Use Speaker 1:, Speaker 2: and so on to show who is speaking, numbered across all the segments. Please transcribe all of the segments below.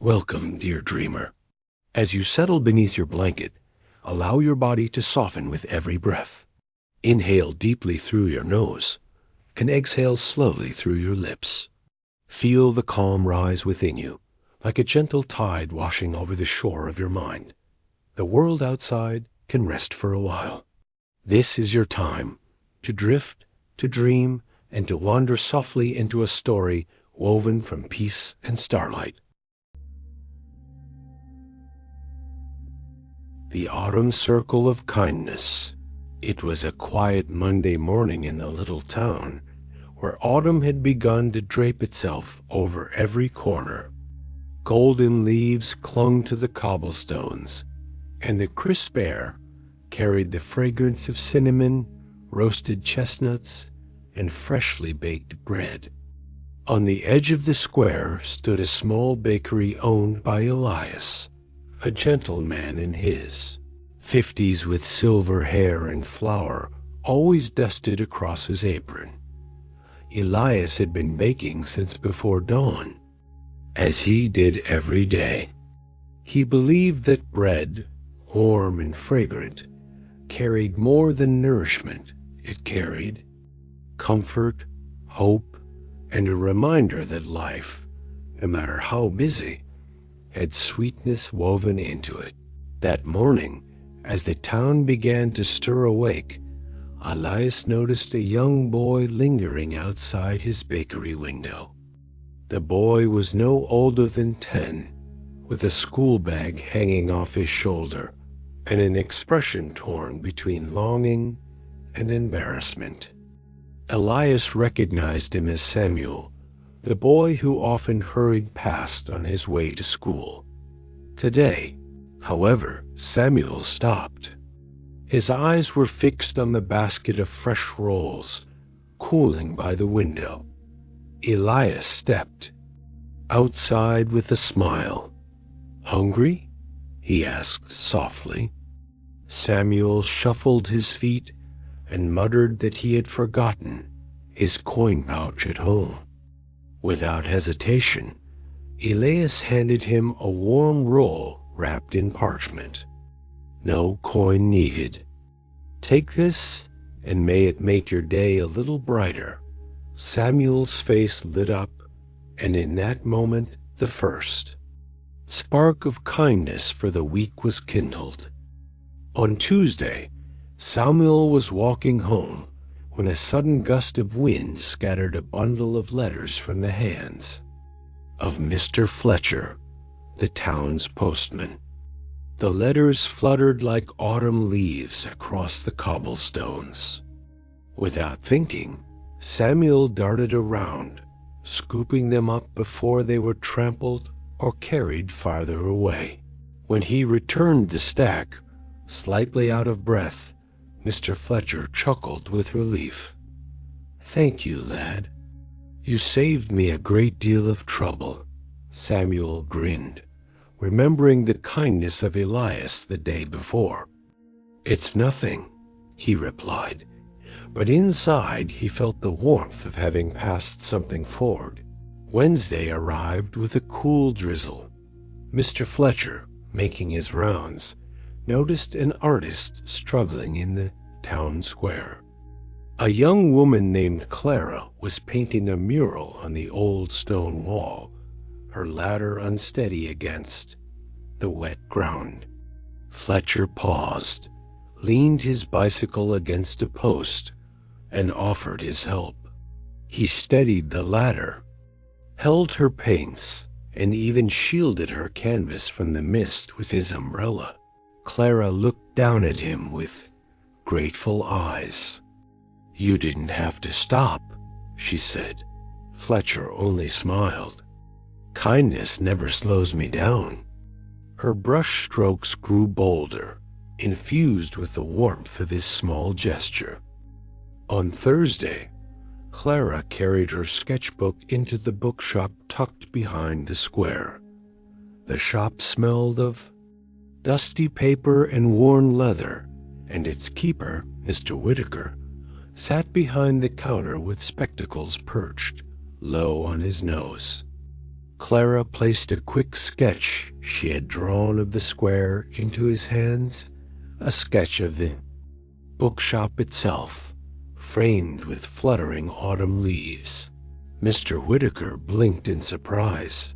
Speaker 1: Welcome, dear dreamer. As you settle beneath your blanket, allow your body to soften with every breath. Inhale deeply through your nose and exhale slowly through your lips. Feel the calm rise within you, like a gentle tide washing over the shore of your mind. The world outside can rest for a while. This is your time to drift, to dream, and to wander softly into a story woven from peace and starlight. The Autumn Circle of Kindness. It was a quiet Monday morning in the little town, where autumn had begun to drape itself over every corner. Golden leaves clung to the cobblestones, and the crisp air carried the fragrance of cinnamon, roasted chestnuts, and freshly baked bread. On the edge of the square stood a small bakery owned by Elias, a gentleman in his 50s with silver hair and flour always dusted across his apron. Elias had been baking since before dawn, as he did every day. He believed that bread, warm and fragrant, carried more than nourishment. It carried comfort, hope, and a reminder that life, no matter how busy, had sweetness woven into it. That morning, as the town began to stir awake, Elias noticed a young boy lingering outside his bakery window. The boy was no older than 10, with a school bag hanging off his shoulder and an expression torn between longing and embarrassment. Elias recognized him as Samuel, the boy who often hurried past on his way to school. Today, however, Samuel stopped. His eyes were fixed on the basket of fresh rolls, cooling by the window. Elias stepped outside with a smile. "Hungry?" he asked softly. Samuel shuffled his feet and muttered that he had forgotten his coin pouch at home. Without hesitation, Elias handed him a warm roll wrapped in parchment. "No coin needed. Take this, and may it make your day a little brighter." Samuel's face lit up, and in that moment, the first spark of kindness for the week was kindled. On Tuesday, Samuel was walking home when a sudden gust of wind scattered a bundle of letters from the hands of Mr. Fletcher, the town's postman. The letters fluttered like autumn leaves across the cobblestones. Without thinking, Samuel darted around, scooping them up before they were trampled or carried farther away. When he returned the stack, slightly out of breath, Mr. Fletcher chuckled with relief. "Thank you, lad. You saved me a great deal of trouble." Samuel grinned, remembering the kindness of Elias the day before. "It's nothing," he replied, but inside he felt the warmth of having passed something forward. Wednesday arrived with a cool drizzle. Mr. Fletcher, making his rounds, noticed an artist struggling in the town square. A young woman named Clara was painting a mural on the old stone wall, her ladder unsteady against the wet ground. Fletcher paused, leaned his bicycle against a post, and offered his help. He steadied the ladder, held her paints, and even shielded her canvas from the mist with his umbrella. Clara looked down at him with grateful eyes. "You didn't have to stop," she said. Fletcher only smiled. "Kindness never slows me down." Her brush strokes grew bolder, infused with the warmth of his small gesture. On Thursday, Clara carried her sketchbook into the bookshop tucked behind the square. The shop smelled of dusty paper and worn leather, and its keeper, Mr. Whitaker, sat behind the counter with spectacles perched low on his nose. Clara placed a quick sketch she had drawn of the square into his hands, a sketch of the bookshop itself, framed with fluttering autumn leaves. Mr. Whitaker blinked in surprise.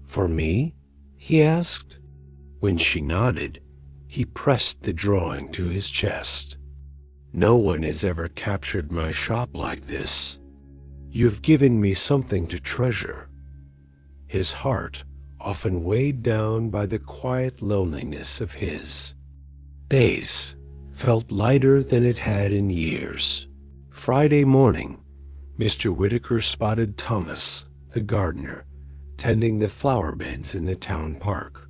Speaker 1: "For me?" he asked. When she nodded, he pressed the drawing to his chest. "No one has ever captured my shop like this. You've given me something to treasure." His heart, often weighed down by the quiet loneliness of his days, felt lighter than it had in years. Friday morning, Mr. Whitaker spotted Thomas, the gardener, tending the flower beds in the town park.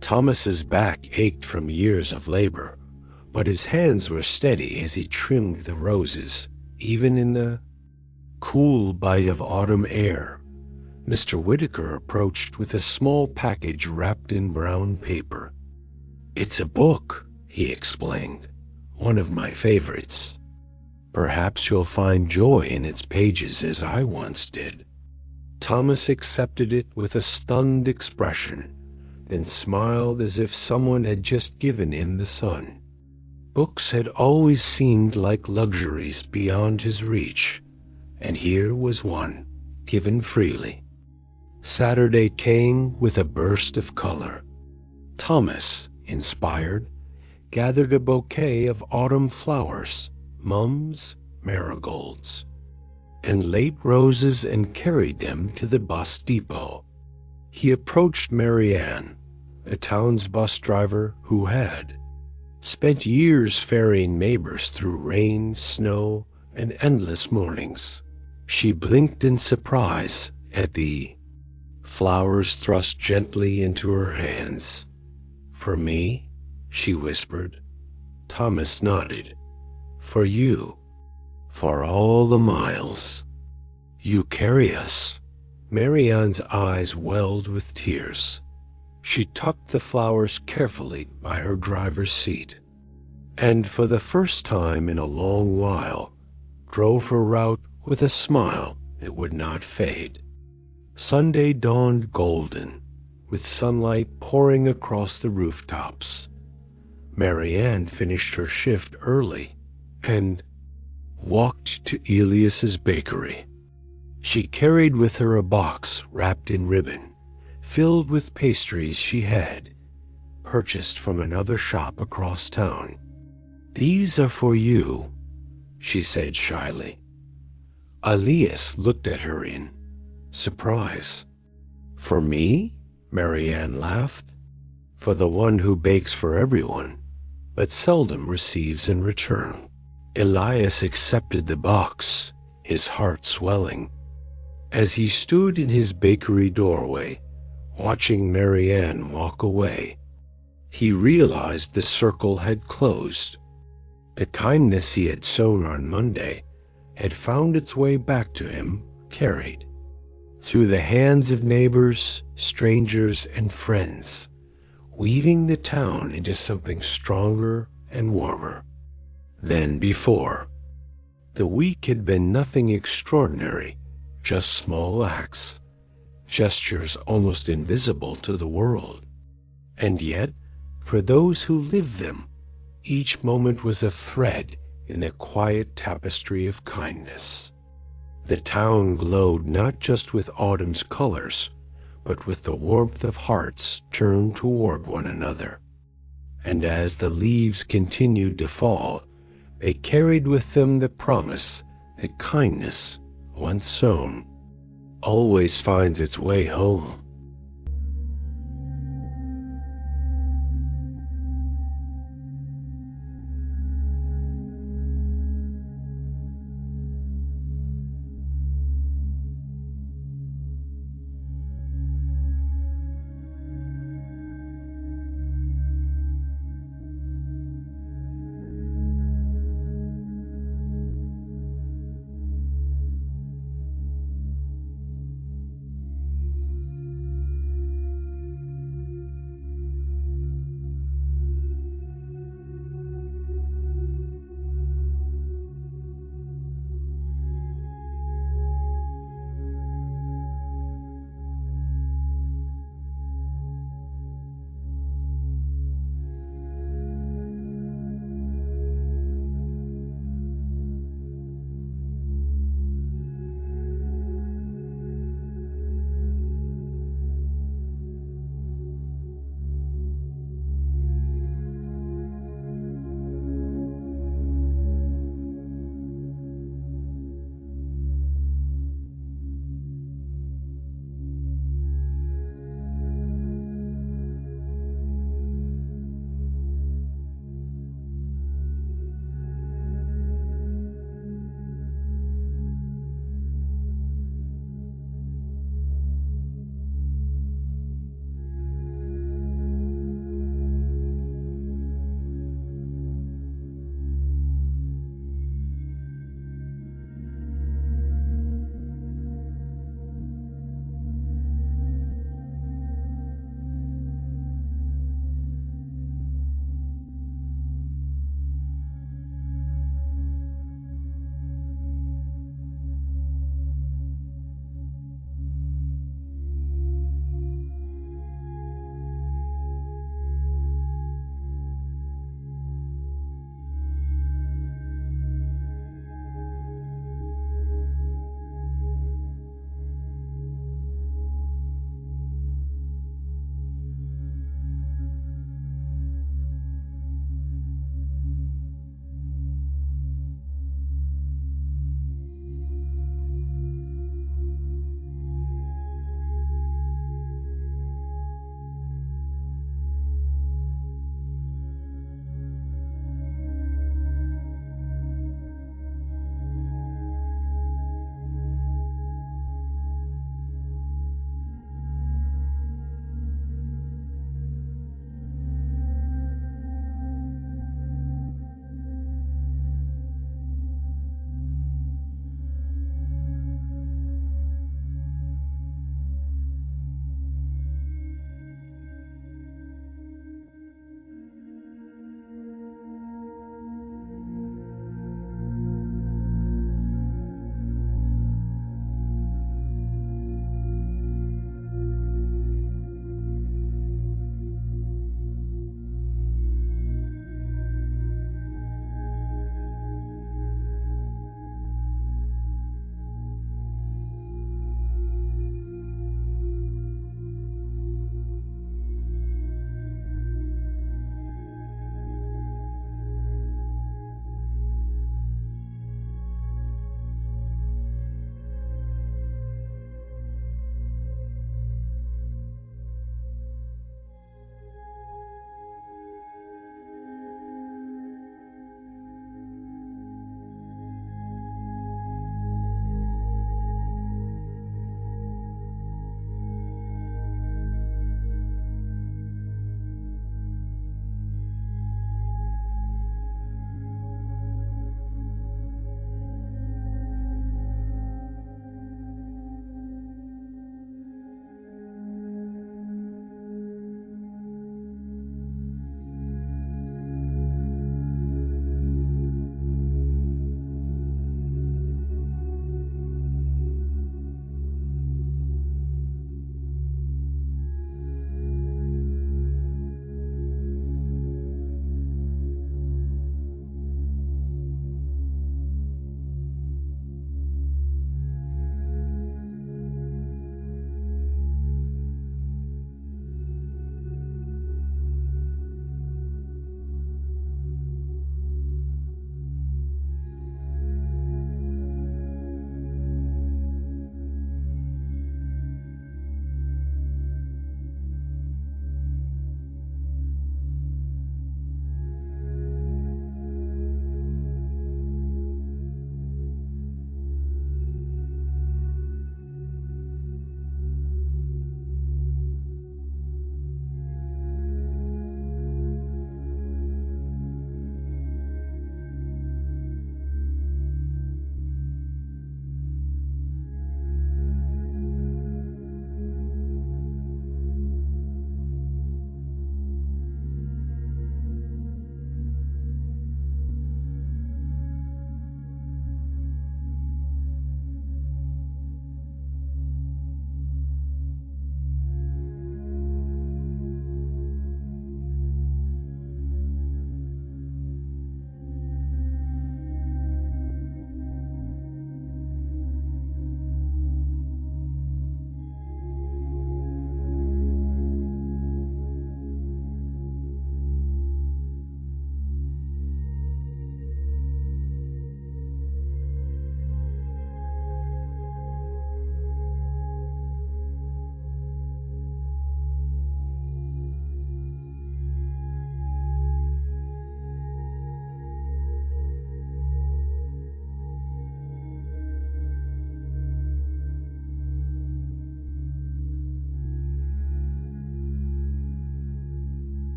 Speaker 1: Thomas's back ached from years of labor, but his hands were steady as he trimmed the roses, even in the cool bite of autumn air. Mr. Whitaker approached with a small package wrapped in brown paper. "It's a book," he explained, "one of my favorites. Perhaps you'll find joy in its pages as I once did." Thomas accepted it with a stunned expression, then smiled as if someone had just given him the sun. Books had always seemed like luxuries beyond his reach, and here was one, given freely. Saturday came with a burst of color. Thomas, inspired, gathered a bouquet of autumn flowers, mums, marigolds, and late roses, and carried them to the bus depot. He approached Marianne, the town's bus driver who had spent years ferrying neighbors through rain, snow, and endless mornings. She blinked in surprise at the flowers thrust gently into her hands. "For me?" she whispered. Thomas nodded. "For you. For all the miles you carry us." Marianne's eyes welled with tears. She tucked the flowers carefully by her driver's seat, and for the first time in a long while, drove her route with a smile that would not fade. Sunday dawned golden, with sunlight pouring across the rooftops. Marianne finished her shift early and walked to Elias's bakery. She carried with her a box wrapped in ribbon, filled with pastries she had purchased from another shop across town. "These are for you," she said shyly. Elias looked at her in surprise. "For me?" Marianne laughed. "For the one who bakes for everyone, but seldom receives in return." Elias accepted the box, his heart swelling. As he stood in his bakery doorway, watching Marianne walk away, he realized the circle had closed. The kindness he had sown on Monday had found its way back to him, carried through the hands of neighbors, strangers, and friends, weaving the town into something stronger and warmer than before. The week had been nothing extraordinary, just small acts, gestures almost invisible to the world. And yet, for those who lived them, each moment was a thread in the quiet tapestry of kindness. The town glowed not just with autumn's colors, but with the warmth of hearts turned toward one another. And as the leaves continued to fall, they carried with them the promise that kindness, once sown, always finds its way home.